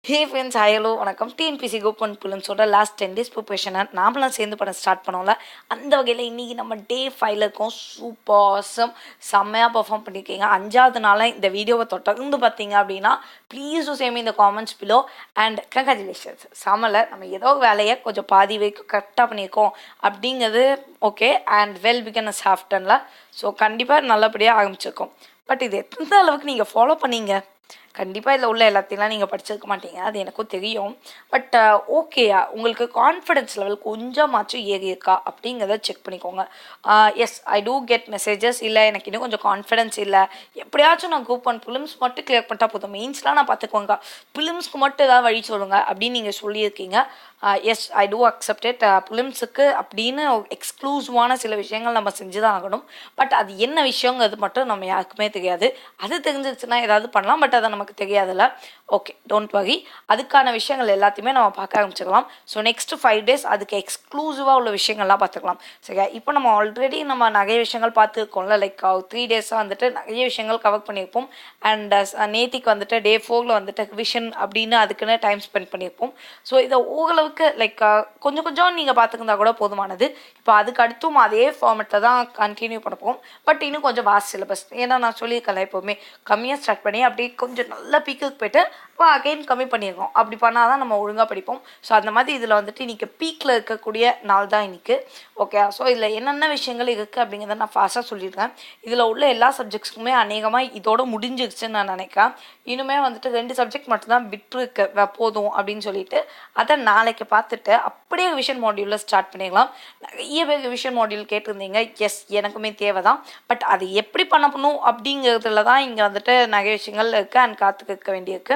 Hey friends, hi hello வணக்கம். TNPSC group 1 பிலிம்ஸோட last 10 days ப்ரிப்பரேஷனை நாமளாம் சேர்ந்து பண்ண ஸ்டார்ட் பண்ணோம்ல. அந்த வகையில் இன்றைக்கி நம்ம டே 5 இருக்கோம். சூப்பர் ஆசம், செம்மையாக பர்ஃபார்ம் பண்ணியிருக்கீங்க. 5வது நாளாக இந்த வீடியோவை தொடர்ந்து பார்த்தீங்க அப்படின்னா ப்ளீஸ் சேம் இந்த காமெண்ட்ஸ் பிலோ அண்ட் கங்க்ராச்சுலேஷன்ஸ். சமலை நம்ம ஏதோ வேலையை கொஞ்சம் பாதி வரைக்கும் கரெக்டாக பண்ணியிருக்கோம் அப்படிங்கிறது ஓகே. அண்ட் வெல் பிகனஸ் ஆஃப்டனில் ஸோ கண்டிப்பாக நல்லபடியாக ஆரம்பிச்சிருக்கோம். பட் இது எந்த அளவுக்கு நீங்கள் ஃபாலோ பண்ணீங்க? கண்டிப்பாக இதில் உள்ள எல்லாத்தையும் நீங்கள் படிச்சிருக்க மாட்டீங்க, அது எனக்கும் தெரியும். பட் ஓகேயா, உங்களுக்கு கான்ஃபிடென்ஸ் லெவல் கொஞ்சமாச்சும் ஏறி இருக்கா அப்படிங்கிறத செக் பண்ணிக்கோங்க. S, I two get messages, இல்லை எனக்கு இன்னும் கொஞ்சம் கான்ஃபிடென்ஸ் இல்லை, எப்படியாச்சும் நான் குரூப் 1 பிலிம்ஸ் மட்டும் கிளியர் பண்ணிட்டா போதும், மெயின்ஸ்லாம் நான் பார்த்துக்கோங்க, பிலிம்ஸ்க்கு மட்டும் ஏதாவது வழி சொல்லுங்கள் அப்படின்னு நீங்கள் சொல்லியிருக்கீங்க. Yes, I do accept it. பிலிம்ஸுக்கு அப்படின்னு எக்ஸ்க்ளூசிவான சில விஷயங்கள் நம்ம செஞ்சு தான் ஆகணும். பட் அது என்ன விஷயங்கிறது மட்டும் நம்ம யாருக்குமே தெரியாது. அது தெரிஞ்சிச்சுன்னா ஏதாவது பண்ணலாம், பட் அதை நமக்கு தெரியாதுல்ல. Okay, don't worry. அதுக்கான விஷயங்கள் எல்லாத்தையுமே நம்ம பார்க்க ஆரம்பிச்சுக்கலாம். ஸோ நெக்ஸ்ட் 5 days அதுக்கு எக்ஸ்க்ளூசிவாக உள்ள விஷயங்கள்லாம் பார்த்துக்கலாம். சரியா? இப்போ நம்ம ஆல்ரெடி நம்ம நிறைய விஷயங்கள் பார்த்துருக்கோம்ல. லைக் 3 days வந்துட்டு நிறைய விஷயங்கள் கவர் பண்ணியிருப்போம். அண்ட் நேத்திக்கு வந்துட்டு டே 4 வந்துட்டு விஷன் அப்படின்னு அதுக்குன்னு டைம் ஸ்பெண்ட் பண்ணியிருப்போம். ஸோ இதை ஓரளவுக்கு லைக் கொஞ்சம் நீங்கள் பார்த்துக்கிருந்தா கூட போதுமானது. இப்போ அதுக்கு அடுத்தும் அதே ஃபார்மெட்டில் தான் கண்டினியூ பண்ணப்போம். பட் இன்னும் கொஞ்சம் வாஸ்ட் சிலபஸ். ஏன்னா நான் சொல்லியிருக்கல, எப்போவுமே கம்மியாக ஸ்டார்ட் பண்ணி அப்படியே கொஞ்சம் நல்ல பீக்குக்கு போய்ட்டு இப்போ அகைன் கம்மி பண்ணியிருக்கோம். அப்படி பண்ணால் தான் நம்ம ஒழுங்காக படிப்போம். ஸோ அந்த மாதிரி இதில் வந்துட்டு இன்றைக்கி பீக்கில் இருக்கக்கூடிய நாள் தான் இன்றைக்கி. ஓகே, ஸோ இதில் என்னென்ன விஷயங்கள் இருக்குது அப்படிங்கிறத நான் ஃபாஸ்ட்டாக சொல்லியிருக்கேன். இதில் உள்ள எல்லா சப்ஜெக்ட்ஸுக்குமே அநேகமாக இதோட முடிஞ்சிருச்சுன்னு நான் நினைக்கிறேன். இன்னுமே வந்துட்டு 2 சப்ஜெக்ட் மட்டும்தான் விட்டுருக்கு போதும் அப்படின்னு சொல்லிட்டு அதை நாளைக்கு பார்த்துட்டு அப்படியே ரிவிஷன் மாடியூலில் ஸ்டார்ட் பண்ணிடலாம். நிறைய பேர் ரிவிஷன் மாடியூல் கேட்டிருந்தீங்க. எஸ், எனக்குமே தேவை தான். பட் அது எப்படி பண்ணணும் அப்படிங்கிறதுல தான் இங்கே வந்துட்டு நிறைய விஷயங்கள் இருக்குது அண்ட் காத்துக்க வேண்டியிருக்கு.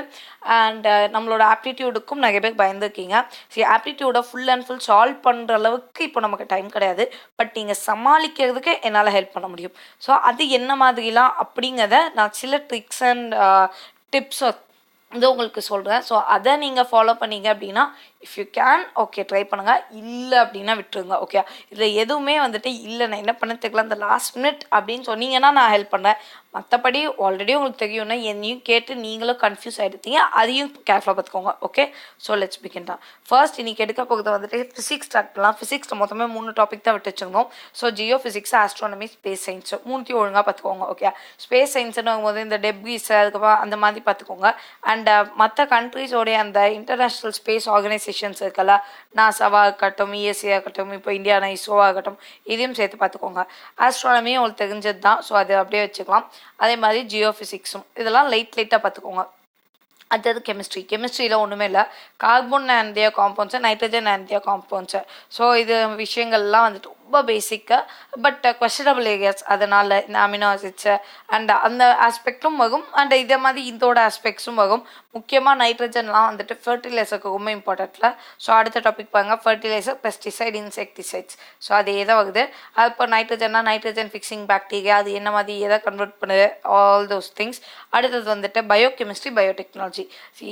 அண்ட் நம்மளோட ஆப்டிடியூடுக்கும் நிறைய பேர் பயந்துருக்கீங்க. சரி, ஆப்டிடியூடை ஃபுல் அண்ட் ஃபுல் சால்வ் பண்ணுற அளவுக்கு இப்போ நமக்கு டைம் கிடையாது. பட் நீங்கள் சமாளிக்கிறதுக்கு என்னால் ஹெல்ப் பண்ண முடியும். ஸோ அது என்ன மாதிரிலாம் அப்படிங்கிறத நான் சில ட்ரிக்ஸ் அண்ட் டிப்ஸ் வந்து உங்களுக்கு சொல்கிறேன். ஸோ அதை நீங்கள் ஃபாலோ பண்ணீங்க அப்படின்னா if you can okay try பண்ணுங்கள், இல்லை அப்படின்னா விட்டுருங்க. ஓகே, இதில் எதுவுமே வந்துட்டு இல்லை நான் என்ன பண்ண தெரியல அந்த லாஸ்ட் மினிட் அப்படின்னு சொன்னீங்கன்னா நான் ஹெல்ப் பண்ணுறேன். மற்றபடி ஆல்ரெடி உங்களுக்கு தெரியும்னா என்னையும் கேட்டு நீங்களும் கன்ஃபியூஸ் ஆகிடுத்தீங்க, அதையும் கேர்ஃபுல்லாக பார்த்துக்கோங்க. ஓகே, ஸோ லெட்ஸ் பிகின் தான். ஃபர்ஸ்ட் இன்றைக்கி எடுக்க போகிறது வந்துட்டு ஃபிசிக்ஸ் ஸ்டார்ட் பண்ணலாம். ஃபிசிக்ஸில் மொத்தமே 3 டாபிக் தான் விட்டு வச்சுருந்தோம். So geophysics, astronomy, space science, 3த்தையும் ஒழுங்காக பார்த்துக்கோங்க. ஓகே, ஸ்பேஸ் சயின்ஸ்னு போது இந்த டெப்ரிஸ் அதுக்கப்புறம் அந்த மாதிரி பார்த்துக்கோங்க. அண்ட் மற்ற கண்ட்ரீஸோடைய அந்த இன்டர்நேஷ்னல் ஸ்பேஸ் ஆர்கனைசேஷன்ஸ் இருக்குல்ல, நாசாவாக இருக்கட்டும், இஎஸ்சியாக இருக்கட்டும், இப்போ இந்தியானா இஸ்ரோவாக இருக்கட்டும், இதையும் சேர்த்து பார்த்துக்கோங்க. ஆஸ்ட்ரானமியும் உங்களுக்கு தெரிஞ்சது தான், ஸோ அதை அப்படியே வச்சுக்கலாம். அதே மாதிரி ஜியோ ஃபிசிக்ஸும் இதெல்லாம் லைட்டாக பார்த்துக்கோங்க. அடுத்தது கெமிஸ்ட்ரியில் ஒன்றுமே இல்லை. Carbon and their compounds, nitrogen and their compounds. So இது விஷயங்கள்லாம் வந்துட்டு ரொம்ப பேசிக்காக பட் கொஸ்டினபிள் ஏரியாஸ். அதனால் இந்த அமினோ ஆசிட்ஸு அண்ட் அந்த ஆஸ்பெக்டும் வரும். அண்ட் இதே மாதிரி இதோட ஆஸ்பெக்ட்ஸும் வரும். முக்கியமாக நைட்ரஜன்லாம் வந்துட்டு ஃபர்டிலைசருக்கு ரொம்ப இம்பார்ட்டண்ட்டில். ஸோ அடுத்த டாபிக் பாருங்க, ஃபர்டிலைசர், பெஸ்டிசைட், இன்செக்டிசைட்ஸ். ஸோ அது எதை வருது, அது இப்போ நைட்ரஜன்னா நைட்ரஜன் ஃபிக்ஸிங் பாக்டீரியா, அது என்ன மாதிரி எதை கன்வெர்ட் பண்ணுது, ஆல் தோஸ் திங்ஸ். அடுத்தது வந்துட்டு பயோகெமிஸ்ட்ரி, பயோடெக்னாலஜி.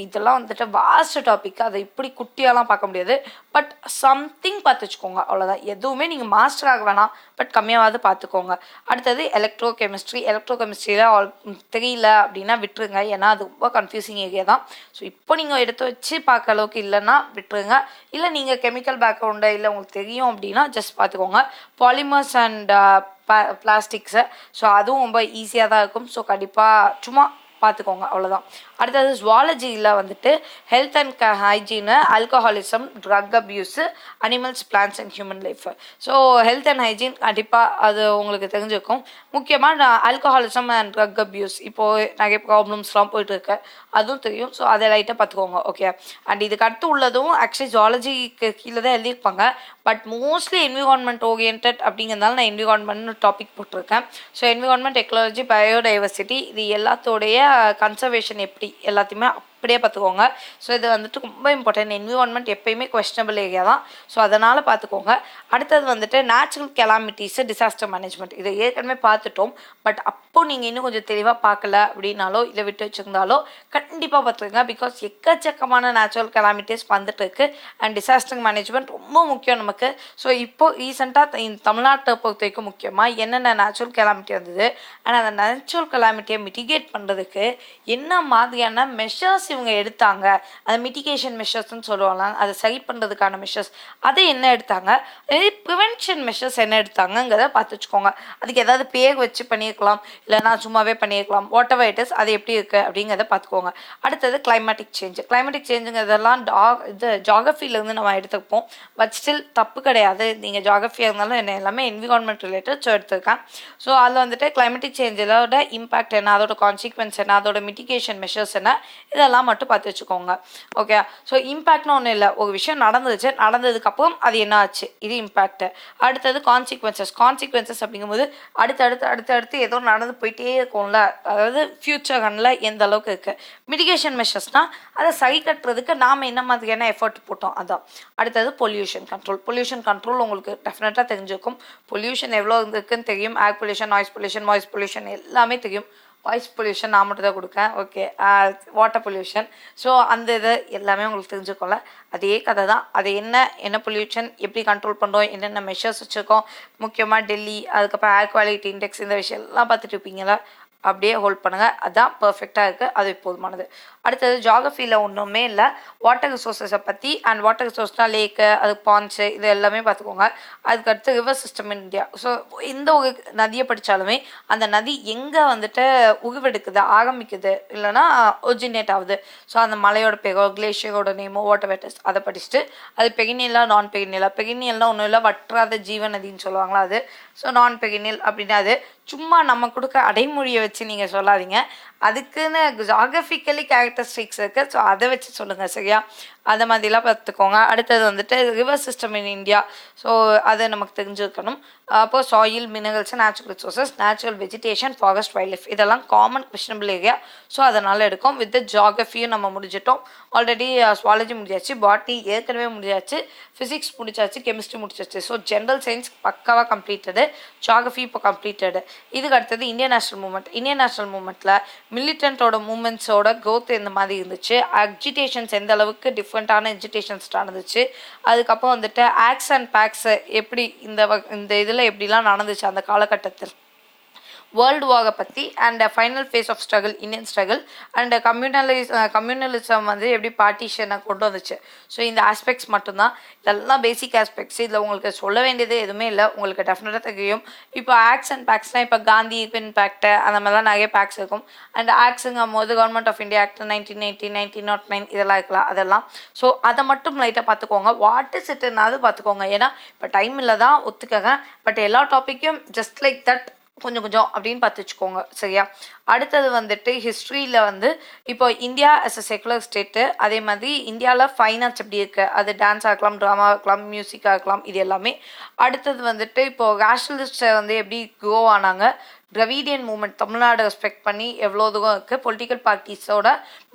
இதெல்லாம் வந்துட்டு வாஸ்ட் டாபிக், அதை இப்படி குட்டியாலாம் பார்க்க முடியாது. பட் சம்திங் பார்த்து வச்சுக்கோங்க, அவ்வளோதான். எதுவுமே நீங்கள் மாஸ்டர் ஆக வேணாம், பட் கம்மியாவது பார்த்துக்கோங்க. அடுத்தது எலக்ட்ரோகெமிஸ்ட்ரியில் தெரியல அப்படின்னா விட்டுருங்க, ஏன்னா அது ரொம்ப கன்ஃபியூசிங் ஏரியா தான். ஸோ இப்போ நீங்கள் எடுத்து வச்சு பார்க்க அளவுக்கு இல்லைன்னா விட்டுருங்க. இல்லை நீங்கள் கெமிக்கல் பேக்ரவுண்டு இல்லை உங்களுக்கு தெரியும் அப்படின்னா ஜஸ்ட் பார்த்துக்கோங்க. பாலிமர்ஸ் அண்ட் பிளாஸ்டிக்ஸு, ஸோ அதுவும் ரொம்ப ஈஸியாக தான் இருக்கும். ஸோ கண்டிப்பாக சும்மா பார்த்துக்கோங்க, அவ்வளோதான். அடுத்தது ஜுவாலஜியில் வந்துட்டு health and hygiene, alcoholism, drug abuse, animals, plants and human life. So health and hygiene கண்டிப்பாக அது உங்களுக்கு தெரிஞ்சிருக்கும். முக்கியமாக ஆல்கஹாலிசம் அண்ட் ட்ரக் அப்யூஸ் இப்போது நிறைய ப்ராப்ளம்ஸ்லாம் போயிட்டுருக்கு, அதுவும் தெரியும். ஸோ அதை லைட்டாக பார்த்துக்கோங்க. ஓகே, அண்ட் இதுக்கு அடுத்து உள்ளதும் ஆக்சுவலி ஜுவாலஜிக்கு கீழே தான் எழுதியிருப்பாங்க. பட் மோஸ்ட்லி என்விரான்மெண்ட் ஓரியன்ட் அப்படிங்கிறதுனால நான் என்விரான்மெண்ட்னு டாபிக் போட்டிருக்கேன். ஸோ என்விரான்மெண்ட், எக்கலாலஜி, பயோடைவர்சிட்டி, இது எல்லாத்தோடைய கன்சர்வேஷன் எப்படி எல்லாத்தையுமே அப்படியே பார்த்துக்கோங்க. ஸோ இது வந்துட்டு ரொம்ப இம்பார்ட்டன்ட். என்விரான்மெண்ட் எப்பயுமே கொஸ்டினபிள் ஏரியா தான். ஸோ அதனால் பார்த்துக்கோங்க. அடுத்தது வந்துட்டு நேச்சுரல் கெலாமிட்டிஸு, டிசாஸ்டர் மேனேஜ்மெண்ட். இதை ஏற்கனவே பார்த்துட்டோம். பட் அப்போ நீங்கள் இன்னும் கொஞ்சம் தெளிவாக பார்க்கல அப்படின்னாலோ இல்லை விட்டு வச்சுருந்தாலோ கண்டிப்பாக பார்த்துருங்க. பிகாஸ் எக்கச்சக்கமான நேச்சுரல் கெலாமிட்டிஸ் வந்துட்டு இருக்கு. அண்ட் டிசாஸ்டர் மேனேஜ்மெண்ட் ரொம்ப முக்கியம் நமக்கு. ஸோ இப்போது ரீசெண்டாக தமிழ்நாட்டை பொறுத்த வரைக்கும் முக்கியமாக என்னென்ன நேச்சுரல் கெலாமிட்டி வந்தது அண்ட் அந்த நேச்சுரல் கெலாமிட்டியை மிட்டிகேட் பண்ணுறதுக்கு என்ன மாதிரியான மெஷர்ஸ் இவங்க எடுத்தாங்க, அந்த மிட்டிகேஷன் மெஷர்ஸ்ன்னு சொல்லுவாங்க, அதை சரி பண்ணுறதுக்கான மெஷர்ஸ் அதை என்ன எடுத்தாங்க, அதே ப்ரிவென்ஷன் மெஷர்ஸ் என்ன எடுத்தாங்கங்கிறத பார்த்து வச்சுக்கோங்க. அதுக்கு ஏதாவது பேர் வச்சு பண்ணியிருக்கலாம், இல்லைனா சும்மாவே பண்ணியிருக்கலாம். வாட் எவர் இட் இஸ், அது எப்படி இருக்குது அப்படிங்கிறத பார்த்துக்கோங்க. அடுத்தது கிளைமேட்டிக் சேஞ்சு. கிளைமேட்டிக் சேஞ்சுங்கிறதெல்லாம் ஜாகிரஃபிலேருந்து நம்ம எடுத்துப்போம். பட் ஸ்டில் தப்பு கிடையாது, நீங்கள் ஜாகிரஃபியாக இருந்தாலும் என்ன எல்லாமே என்விரான்மெண்ட் ரிலேட்டட் ஸோ எடுத்துருக்கேன். ஸோ அதில் வந்துட்டு கிளைமேட்டிக் சேஞ்சோட இம்பாக்ட் என்ன, அதோட கான்சிக்வன்ஸ் என்ன, அதோட மிட்டிகேஷன் மெஷர்ஸ் என்ன, இதெல்லாம் மட்டும் பார்த்து வச்சுக்கோங்க. ஓகே, ஸோ இம்பாக்ட்னு ஒன்றும் இல்லை, ஒரு விஷயம் நடந்துச்சு, நடந்ததுக்கப்புறம் அது என்ன ஆச்சு, இது இம்பாக்ட். அடுத்தது கான்சிக்வன்சஸ். கான்சிக்வன்சஸ் அப்படிங்கும்போது அடுத்தடுத்து ஏதோ நடந்து போயிட்டே இருக்கும்ல, அதாவது ஃபியூச்சர் ரன்ல எந்த அளவுக்கு இருக்குது. மிட்டிகேஷன் மெஷர்ஸ்னால் அதை சரி கட்டுறதுக்கு நாம் என்ன மாதிரியான எஃபர்ட் போட்டோம் அதான். அடுத்தது பொல்யூஷன் கண்ட்ரோல். பொல்யூஷன் கண்ட்ரோல் உங்களுக்கு டெஃபினட்டாக தெரிஞ்சிருக்கும். பொல்யூஷன் எவ்வளோ இருக்குன்னு தெரியும். Air pollution, noise pollution, voice pollution எல்லாமே தெரியும். வாய்ஸ் பொல்யூஷன் நான் மட்டும் தான் கொடுக்கேன். Okay, water pollution. ஸோ அந்த இது எல்லாமே உங்களுக்கு தெரிஞ்சுக்கோல, அதே கதை தான். அது என்ன பொல்யூஷன், எப்படி கண்ட்ரோல் பண்ணுறோம், என்னென்ன மெஷர்ஸ் வச்சுருக்கோம், முக்கியமாக டெல்லி, அதுக்கப்புறம் ஏர் குவாலிட்டி இண்டெக்ஸ், இந்த விஷயம் எல்லாம் பார்த்துட்டு இருப்பீங்களா, அப்படியே ஹோல்ட் பண்ணுங்கள். அதுதான் பர்ஃபெக்டாக இருக்குது, அது போதுமானது. அடுத்தது ஜாகிரஃபியில் ஒன்றுமே இல்லை, வாட்டர் ரிசோர்ஸஸை பற்றி. அண்ட் வாட்டர் ரிசோர்ஸ்னால் லேக்கு, அது பாண்ட்ஸு, இது எல்லாமே பார்த்துக்கோங்க. அதுக்கடுத்து river system in India. So எந்த ஒரு நதியை படித்தாலுமே அந்த நதி எங்கே வந்துட்டு உருவெடுக்குது, ஆரம்பிக்குது, இல்லைனா ஒரிஜினேட் ஆகுது. ஸோ அந்த மலையோட பேரோ, கிளேஷியரோட நேமோ, வாட்டர் வேட்டர்ஸ், அதை படிச்சுட்டு அது பெரினியலா நான் பெரினியலா. பெரினியல்னால் ஒன்றும் இல்லை, வற்றாத ஜீவ நதின்னு சொல்லுவாங்களா அது. ஸோ நான் பெரினியல் அப்படின்னா அது சும்மா நம்ம கொடுக்க அடைமொழியை வச்சு நீங்கள் சொல்லாதீங்க, அதுக்குன்னு ஜாகிரபிக்கலி கேரக்டரிஸ்டிக்ஸ் இருக்குது. ஸோ அதை வச்சு சொல்லுங்கள், சரியா? அதை மாதிரிலாம் பார்த்துக்கோங்க. அடுத்தது வந்துட்டு river system in India. So அது நமக்கு தெரிஞ்சுக்கணும். அப்போ soil, minerals, natural resources, natural vegetation, forest, wild life, இதெல்லாம் காமன் கொஸ்டினபிள் ஏரியா. ஸோ அதனால் எடுக்கும். வித் ஜாகிரஃபியும் நம்ம முடிச்சிட்டோம். ஆல்ரெடி சுவாலஜி முடிச்சாச்சு, பாட்னி ஏற்கனவே முடிச்சாச்சு, ஃபிசிக்ஸ் முடிச்சாச்சு, கெமிஸ்ட்ரி முடிச்சாச்சு. ஸோ ஜென்ரல் சயின்ஸ் பக்காவாக கம்ப்ளீட்டடு, ஜாகிரஃபி இப்போ கம்ப்ளீட்டடு. இதுக்கு அடுத்தது Indian national movement. Indian national மூவ்மெண்ட்டில் மிலிட்டன்ட்டோட மூமெண்ட்ஸோட க்ரோத் இந்த மாதிரி இருந்துச்சு. அஜிடேஷன்ஸ் எந்த அளவுக்கு டிஃப்ரெண்ட்டான எஜிடேஷன்ஸ் நடந்துச்சு. அதுக்கப்புறம் வந்துட்டு ஆக்ஸ் அண்ட் பேக்ஸ் எப்படி இந்த இதில் எப்படிலாம் நடந்துச்சு அந்த காலகட்டத்தில். வேர்ல்டு வாரை பற்றி and final phase of struggle, Indian struggle and communalism வந்து எப்படி பார்ட்டிஷனை கொண்டு வந்துச்சு. ஸோ இந்த ஆஸ்பெக்ட்ஸ் மட்டும்தான், இதெல்லாம் பேசிக் ஆஸ்பெக்ட்ஸ். இதில் உங்களுக்கு சொல்ல வேண்டியது எதுவுமே இல்லை, உங்களுக்கு டெஃபினட்டாக தெரியும். இப்போ ஆக்ஸ் அண்ட் பேக்ஸ்னால் இப்போ காந்தி இம்பேக்ட் அந்த மாதிரிலாம் நிறைய பேக்ஸ் இருக்கும். அண்ட் ஆக்ஸுங்கும் போது கவர்மெண்ட் ஆஃப் இந்தியா ஆக்ட் 1980, 1909 இதெல்லாம் இருக்கலாம், அதெல்லாம். ஸோ அதை மட்டும் லைட்டாக பார்த்துக்கோங்க. வாட் இஸ் இட்னாவது பார்த்துக்கோங்க. ஏன்னா இப்போ டைம் இல்லை தான் ஒத்துக்கங்க, பட் எல்லா டாப்பிக்கும் ஜஸ்ட் லைக் தட் கொஞ்சம் அப்படின்னு பார்த்து வச்சுக்கோங்க, சரியா? அடுத்தது வந்துட்டு ஹிஸ்ட்ரியில் வந்து இப்போ India as a secular state, அதே மாதிரி இந்தியாவில் ஃபைனான்ஸ் எப்படி இருக்குது, அது டான்ஸ் ஆகலாம், ட்ராமா ஆகலாம், மியூசிக்காக இருக்கலாம், இது எல்லாமே. அடுத்தது வந்துட்டு இப்போது ரேஷனலிஸ்ட்டை வந்து எப்படி க்ரோ ஆனாங்க, திராவிடியன் மூமெண்ட் தமிழ்நாடு ரெஸ்பெக்ட் பண்ணி எவ்வளோ தூரம் இருக்குது, பொலிட்டிக்கல் பார்ட்டிஸோட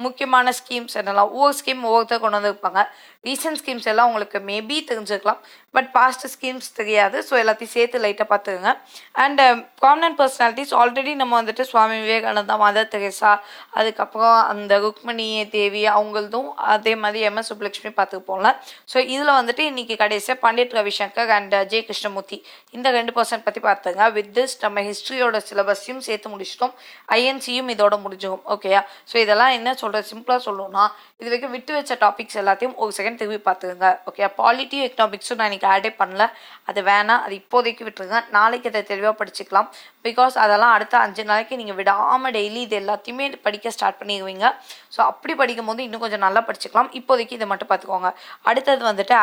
முக்கியமான ஸ்கீம்ஸ் என்னெல்லாம், ஒவ்வொரு ஸ்கீம் ஒவ்வொருத்தர் கொண்டு வந்துருப்பாங்க. ரீசன்ட் ஸ்கீம்ஸ் எல்லாம் உங்களுக்கு மேபி தெரிஞ்சுக்கலாம், பட் பாஸ்ட் ஸ்கீம்ஸ் தெரியாது. ஸோ எல்லாத்தையும் சேர்த்து லைட்டாக பார்த்துக்குங்க. அண்ட் ப்ராமினன்ட் பர்சனாலிட்டிஸ் ஆல்ரெடி நம்ம வந்துட்டு சுவாமி விவேகானந்தா, மதர் தெரேசா, அதுக்கப்புறம் அந்த ருக்மணி தேவி அவங்களதும், அதே மாதிரி எம்எஸ் சுப்புலட்சுமி பார்த்துப்போம்ல. ஸோ இதில் வந்துட்டு இன்றைக்கி கடைசியாக பண்டிட் ரவிசங்கர் அண்ட் ஜே கிருஷ்ணமூர்த்தி இந்த 2% பற்றி பார்த்துங்க. வித் திஸ் நம்ம ஹிஸ்ட்ரியோட சிலபஸையும் சேர்த்து முடிச்சிட்டோம், ஐஎன்சியும் இதோட முடிஞ்சுக்கும், ஓகேயா? ஸோ இதெல்லாம் என்ன சொல்கிறது, சிம்பிளாக சொல்லணும்னா இது வரைக்கும் விட்டு வச்ச டாபிக்ஸ் எல்லாத்தையும் ஒரு செகண்ட் திரும்பி பார்த்துக்குங்க, ஓகே? பாலிட்டி எக்கனாமிக்ஸும் நான் இன்றைக்கி ஆடே பண்ணல, அது வேணாம், அது இப்போதைக்கு விட்டுருங்க. நாளைக்கு அதை தெளிவாக படிச்சுக்கலாம். பிகாஸ் அதெல்லாம் அடுத்த 5 நாளைக்கு நீங்கள் விடாமல் டெய்லி இது எல்லாத்தையுமே படிக்க ஸ்டார்ட் பண்ணிடுவீங்க. ஸோ அப்படி படிக்கும் போது இன்னும் கொஞ்சம் நல்லா படிச்சுக்கலாம். இப்போதைக்கு இதை மட்டும் பார்த்துக்கோங்க. அடுத்தது வந்துட்டு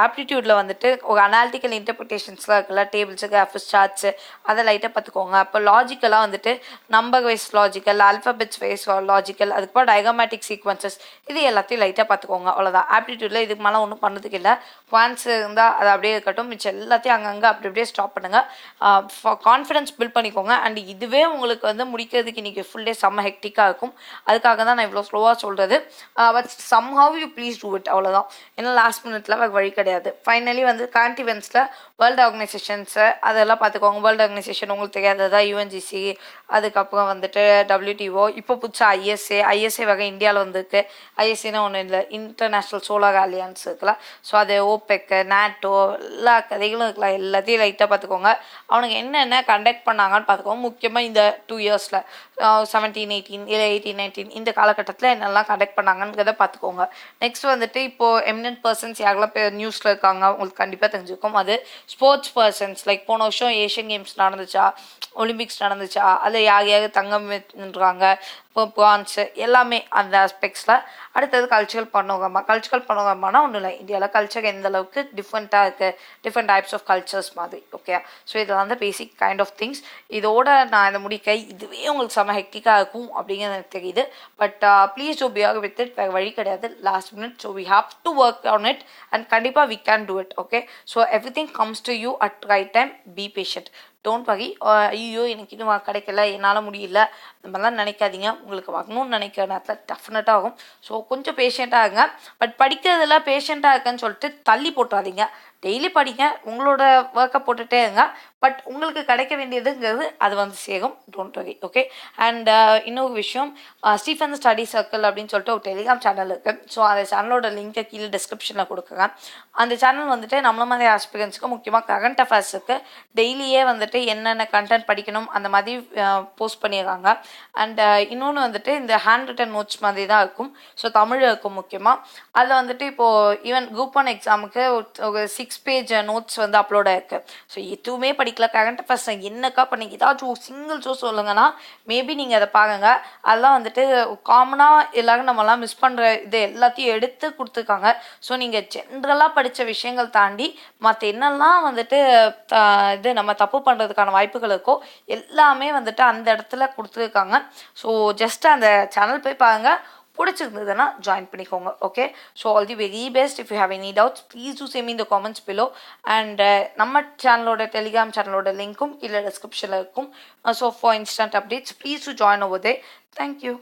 ஆப்டிடியூடில் வந்துட்டு ஒரு அனாலிட்டிக்கல் இன்டர்பிரிட்டேஷன்ஸ்லாம் இருக்குல்ல, டேபிள்ஸு, கிராஃப்ஸ், சார்ட்ஸு, அதை லைட்டாக பார்த்துக்கோங்க. அப்போ லாஜிக்கலாக வந்துட்டு number wise logical, alphabets wise logical, அதுக்கப்புறம் டயக்ராமேட்டிக் சீக்வன்சஸ், இது எல்லாத்தையும் லைட்டாக பார்த்துக்கோங்க. அவ்வளோதான். ஆப்டிடியூடில் இதுக்கு மேலே ஒன்றும் பண்ணதுக்கு இல்லை. குவான்ஸ் இருந்தால் அது அப்படியே இருக்கட்டும், மிச்சம் எல்லாத்தையும் அங்கங்கே அப்படியே ஸ்டாப் பண்ணுங்கள். கான்ஃபிடன்ஸ் பில்ட் பண்ணிக்கோங்க. அண்ட் இதுவே உங்களுக்கு வந்து முடிக்கிறதுக்கு இன்றைக்கி ஃபுல் டே செம்ம ஹெக்டிக்காக இருக்கும். அதுக்காக தான் நான் இவ்வளோ ஸ்லோவாக சொல்கிறது. But somehow you please do it, அவ்வளோதான். ஏன்னா லாஸ்ட் மினிட்ல வழி கிடையாது. ஃபைனலி வந்து கரண்ட் இவெண்ட்ஸில் வேர்ல்டு ஆர்கனைசேஷன்ஸு அதெல்லாம் பார்த்துக்கோங்க. வேர்ல்டு ஆர்கனைசேஷன் உங்களுக்கு தெரியாததா, யுஎன்ஜிசி, அதுக்கப்புறம் வந்துட்டு WTO, இப்போ புதுசாக ஐஎஸ்ஏ வகை இந்தியாவில் வந்துருக்கு. ஐஎஸ்ஏன்னா ஒன்றும் இல்லை, இன்டர்நேஷ்னல் சோலார் அலியன்ஸ் இருக்குல்ல. ஸோ அது ஓபெக், நாட்டோ, எல்லா கதைகளும் இருக்கலாம். எல்லாத்தையும் லைட்டாக பார்த்துக்கோங்க. அவனுக்கு என்னென்ன கண்டக்ட் பண்ணாங்கன்னு பார்த்துக்கோங்க, முக்கியமாக இந்த 2 இயர்ஸில். 17-18 இல்லை 18-19 இந்த காலகட்டத்தில் என்னெல்லாம் கண்டக்ட் பண்ணாங்கங்கிறத பார்த்துக்கோங்க. நெக்ஸ்ட் வந்துட்டு இப்போது எமினன்ட் பர்சன்ஸ் யாரெல்லாம் பேர் நியூஸில் இருக்காங்க உங்களுக்கு கண்டிப்பாக தெரிஞ்சுக்கும். அது ஸ்போர்ட்ஸ் பர்சன்ஸ் லைக் போன வருஷம் ஏஷியன் கேம்ஸ் நடந்துச்சா, ஒலிம்பிக்ஸ் நடந்துச்சா, அதில் யார் தங்கம் வென்றாங்க, இப்போ பிரான்ஸு எல்லாமே அந்த ஆஸ்பெக்ட்ஸில். அடுத்தது கல்ச்சுரல் பனோரமானா ஒன்றும் இல்லை, இந்தியாவில் கல்ச்சர் எந்த அளவுக்கு டிஃப்ரெண்ட்டாக இருக்குது, டிஃப்ரெண்ட் டைப்ஸ் ஆஃப் கல்ச்சர்ஸ் மாதிரி. ஓகே, ஸோ இதெல்லாம் வந்து பேசிக் கைண்ட் ஆஃப் திங்ஸ். இதோட நான் இதை முடிக்க இதுவே உங்களுக்கு செம்ம ஹெக்டிக்காக இருக்கும் அப்படிங்கிறது எனக்கு தெரியுது. But please do bear with it. வேறு வழி கிடையாது, last minute. So we have to work on it and கண்டிப்பாக we can do it. Okay, so everything comes to you at right time. Be patient, don't worry. ஐயோ எனக்கு இன்னும் கிடைக்கல, என்னால் முடியல, இந்த மாதிரிலாம் நினைக்காதீங்க. உங்களுக்கு வரணும்னு நினைக்கிற நேரத்தில் டெஃபினட்டாக ஆகும். ஸோ கொஞ்சம் பேஷண்ட்டாக இருங்க. பட் படிக்கிறதுல பேஷண்ட்டாக இருக்குன்னு சொல்லிட்டு தள்ளி போட்டுறாதீங்க. டெய்லி படிங்க, உங்களோட ஒர்க்கை போட்டுகிட்டே இருங்க. பட் உங்களுக்கு கிடைக்க வேண்டியதுங்கிறது அது வந்து சேரும். Don't worry. ஓகே, அண்ட் இன்னொரு விஷயம், ஸ்டீஃபன் ஸ்டடி சர்க்கிள் அப்படின்னு சொல்லிட்டு ஒரு டெலிகிராம் சேனல் இருக்குது. ஸோ அந்த சேனலோட லிங்கை கீழே டிஸ்கிரிப்ஷனில் கொடுக்குறேன். அந்த சேனல் வந்துட்டு நம்மள மாதிரி ஆஸ்பிரன்ஸுக்கு முக்கியமாக கரண்ட் அஃபேர்ஸுக்கு டெய்லியே வந்துட்டு என்னென்ன கண்டென்ட் படிக்கணும் அந்த மாதிரி போஸ்ட் பண்ணிடுறாங்க. அண்ட் இன்னொன்று வந்துட்டு இந்த ஹேண்ட் ரிட்டன் நோட்ஸ் மாதிரி தான் இருக்கும். ஸோ தமிழ் இருக்கும் முக்கியமாக. அதில் வந்துட்டு இப்போது ஈவன் குரூப் 1 எக்ஸாமுக்கு ஒரு 6 பேஜ் நோட்ஸ் வந்து அப்லோட் ஆயிருக்கு. ஸோ எதுவுமே படிக்கல, கரண்ட் அஃபேர்ஸ் என்னக்கா பண்ணி ஏதாச்சும் ஒரு சிங்கிள் ஷோ சொல்லுங்கன்னா மேபி நீங்கள் அதை பாருங்கள். அதெல்லாம் வந்துட்டு காமனாக எல்லாரும் நம்மலாம் மிஸ் பண்ணுற இது எல்லாத்தையும் எடுத்து கொடுத்துருக்காங்க. ஸோ நீங்கள் ஜென்ரலாக படித்த விஷயங்கள் தாண்டி மற்ற என்னெல்லாம் வந்துட்டு இது நம்ம தப்பு பண்ணுறதுக்கான வாய்ப்புகள் இருக்கோ எல்லாமே வந்துட்டு அந்த இடத்துல கொடுத்துருக்காங்க. ஸோ ஜஸ்ட் அந்த சேனல் போய் பாருங்கள், பிடிச்சிருந்ததுன்னா ஜாயின் பண்ணிக்கோங்க. Okay, so all the very best. If you have any doubts please do same in the comments below. And நம்ம சேனலோட டெலிகிராம் சேனலோட லிங்க்கும் கீழே டிஸ்கிரிப்ஷனில் இருக்கும். So for instant updates please to join over they. Thank you.